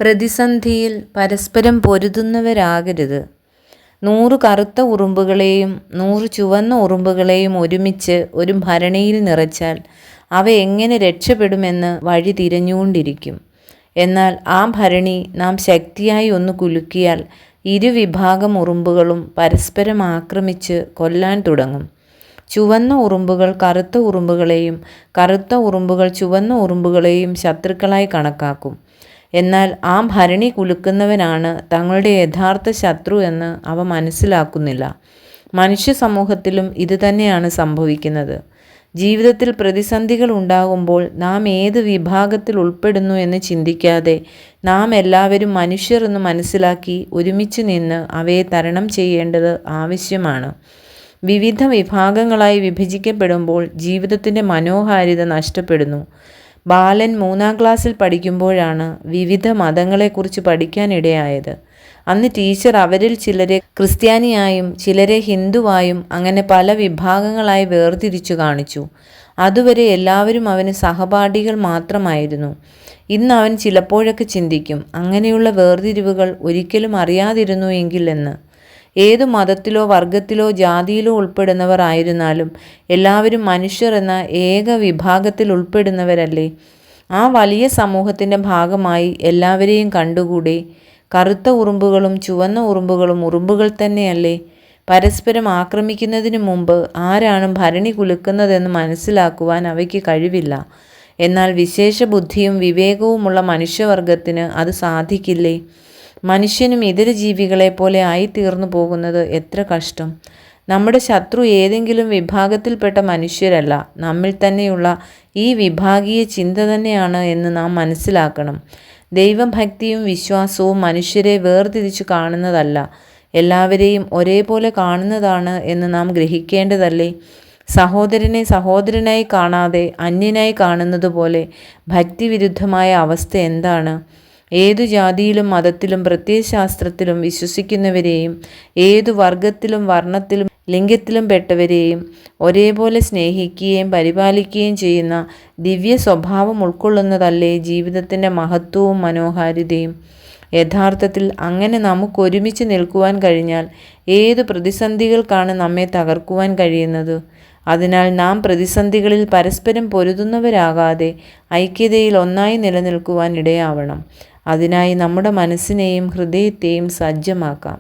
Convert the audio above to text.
പ്രതിസന്ധിയിൽ പരസ്പരം പൊരുതുന്നവരാകരുത്. 100 കറുത്ത ഉറുമ്പുകളെയും 100 ചുവന്ന ഉറുമ്പുകളെയും ഒരുമിച്ച് ഒരു ഭരണിയിൽ നിറച്ചാൽ അവ എങ്ങനെ രക്ഷപ്പെടുമെന്ന് വഴി തിരഞ്ഞുകൊണ്ടിരിക്കും. എന്നാൽ ആ ഭരണി നാം ശക്തിയായി ഒന്ന് കുലുക്കിയാൽ ഇരുവിഭാഗം ഉറുമ്പുകളും പരസ്പരം ആക്രമിച്ച് കൊല്ലാൻ തുടങ്ങും. ചുവന്ന ഉറുമ്പുകൾ കറുത്ത ഉറുമ്പുകളെയും കറുത്ത ഉറുമ്പുകൾ ചുവന്ന ഉറുമ്പുകളെയും ശത്രുക്കളായി കണക്കാക്കും. എന്നാൽ ആ ഭരണി കുലുക്കുന്നവനാണ് തങ്ങളുടെ യഥാർത്ഥ ശത്രു എന്ന് അവ മനസ്സിലാക്കുന്നില്ല. മനുഷ്യ സമൂഹത്തിലും ഇതുതന്നെയാണ് സംഭവിക്കുന്നത്. ജീവിതത്തിൽ പ്രതിസന്ധികൾ ഉണ്ടാകുമ്പോൾ നാം ഏത് വിഭാഗത്തിൽ ഉൾപ്പെടുന്നു എന്ന് ചിന്തിക്കാതെ നാം എല്ലാവരും മനുഷ്യർ എന്ന് മനസ്സിലാക്കി ഒരുമിച്ച് നിന്ന് അവയെ തരണം ചെയ്യേണ്ടത് ആവശ്യമാണ്. വിവിധ വിഭാഗങ്ങളായി വിഭജിക്കപ്പെടുമ്പോൾ ജീവിതത്തിൻ്റെ മനോഹാരിത നഷ്ടപ്പെടുന്നു. ബാലൻ 3-ാം ക്ലാസ്സിൽ പഠിക്കുമ്പോഴാണ് വിവിധ മതങ്ങളെക്കുറിച്ച് പഠിക്കാനിടയായത്. അന്ന് ടീച്ചർ അവരിൽ ചിലരെ ക്രിസ്ത്യാനിയായും ചിലരെ ഹിന്ദുവായും അങ്ങനെ പല വിഭാഗങ്ങളായി വേർതിരിച്ചു കാണിച്ചു. അതുവരെ എല്ലാവരും അവന് സഹപാഠികൾ മാത്രമായിരുന്നു. ഇന്ന് അവൻ ചിലപ്പോഴൊക്കെ ചിന്തിക്കും, അങ്ങനെയുള്ള വേർതിരിവുകൾ ഒരിക്കലും അറിയാതിരുന്നു എങ്കിൽ എന്ന്. ഏതു മതത്തിലോ വർഗത്തിലോ ജാതിയിലോ ഉൾപ്പെടുന്നവർ ആയിരുന്നാലും എല്ലാവരും മനുഷ്യർ എന്ന ഏക വിഭാഗത്തിൽ ഉൾപ്പെടുന്നവരല്ലേ? ആ വലിയ സമൂഹത്തിൻ്റെ ഭാഗമായി എല്ലാവരെയും കണ്ടുകൂടെ? കറുത്ത ഉറുമ്പുകളും ചുവന്ന ഉറുമ്പുകളും ഉറുമ്പുകൾ തന്നെയല്ലേ? പരസ്പരം ആക്രമിക്കുന്നതിന് മുമ്പ് ആരാണ് ഭരണി കുലുക്കുന്നതെന്ന് മനസ്സിലാക്കുവാൻ അവയ്ക്ക് കഴിവില്ല. എന്നാൽ വിശേഷ ബുദ്ധിയും വിവേകവുമുള്ള മനുഷ്യവർഗത്തിന് അത് സാധിക്കില്ലേ? മനുഷ്യനും ഇതര ജീവികളെ പോലെ ആയിത്തീർന്നു പോകുന്നത് എത്ര കഷ്ടം! നമ്മുടെ ശത്രു ഏതെങ്കിലും വിഭാഗത്തിൽപ്പെട്ട മനുഷ്യരല്ല, നമ്മിൽ തന്നെയുള്ള ഈ വിഭാഗീയ ചിന്ത തന്നെയാണ് എന്ന് നാം മനസ്സിലാക്കണം. ദൈവഭക്തിയും വിശ്വാസവും മനുഷ്യരെ വേർതിരിച്ചു കാണുന്നതല്ല, എല്ലാവരെയും ഒരേപോലെ കാണുന്നതാണ് എന്ന് നാം ഗ്രഹിക്കേണ്ടതല്ലേ? സഹോദരനെ സഹോദരനായി കാണാതെ അന്യനായി കാണുന്നത് പോലെ ഭക്തിവിരുദ്ധമായ അവസ്ഥ എന്താണ്? ഏതു ജാതിയിലും മതത്തിലും പ്രത്യയശാസ്ത്രത്തിലും വിശ്വസിക്കുന്നവരെയും ഏതു വർഗത്തിലും വർണ്ണത്തിലും ലിംഗത്തിലും പെട്ടവരെയും ഒരേപോലെ സ്നേഹിക്കുകയും പരിപാലിക്കുകയും ചെയ്യുന്ന ദിവ്യ സ്വഭാവം ഉൾക്കൊള്ളുന്നതല്ലേ ജീവിതത്തിൻ്റെ മഹത്വവും മനോഹാരിതയും? യഥാർത്ഥത്തിൽ അങ്ങനെ നമുക്കൊരുമിച്ച് നിൽക്കുവാൻ കഴിഞ്ഞാൽ ഏതു പ്രതിസന്ധികൾക്കാണ് നമ്മെ തകർക്കുവാൻ കഴിയുന്നത്? അതിനാൽ നാം പ്രതിസന്ധികളിൽ പരസ്പരം പൊരുതുന്നവരാകാതെ ഐക്യതയിൽ ഒന്നായി നിലനിൽക്കുവാൻ ഇടയാവണം. അതിനായി നമ്മുടെ മനസ്സിനെയും ഹൃദയത്തെയും സജ്ജമാക്കാം.